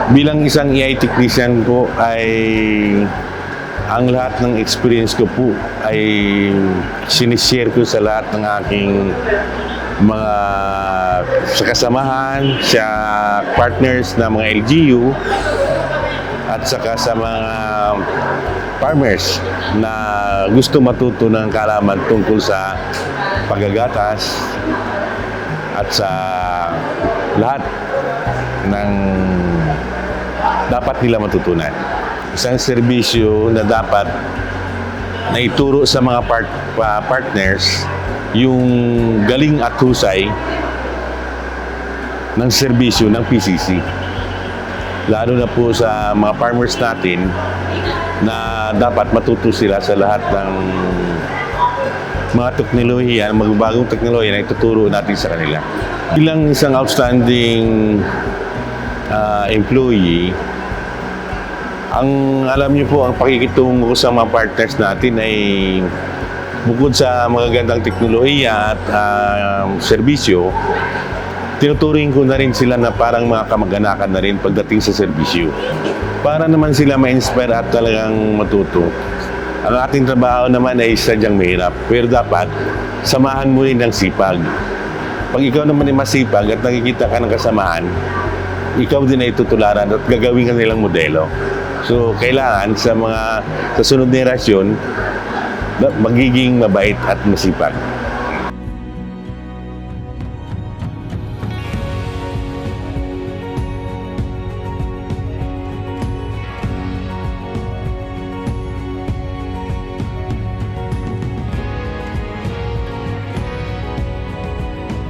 Bilang isang AI technician po ay ang lahat ng experience ko po ay sinishare ko sa lahat ng aking mga sa kasamahan, sa partners na mga LGU at saka sa mga farmers na gusto matuto ng kaalaman tungkol sa paggagatas at sa lahat ng dapat nila matutunan. Isang serbisyo na dapat na ituro sa mga partners yung galing at husay ng serbisyo ng PCC. Lalo na po sa mga farmers natin na dapat matuto sila sa lahat ng mga teknolohiya, magbagong teknolohiya na ituturo natin sa kanila. Bilang isang outstanding employee, ang alam niyo po, ang pakikitungo sa mga partners natin ay bukod sa magagandang teknolohiya at serbisyo, tinuturing ko na rin sila na parang mga kamag-anakan na rin pagdating sa serbisyo. Para naman sila ma-inspire at talagang matuto. Ang ating trabaho naman ay sadyang mahirap, pero dapat samahan mo rin ng sipag. Pag ikaw naman ay masipag at nakikita ka ng kasamahan, ikaw din ay tutularan at gagawin ka nilang modelo. So, kailangan sa sunod na henerasyon, magiging mabait at masipag.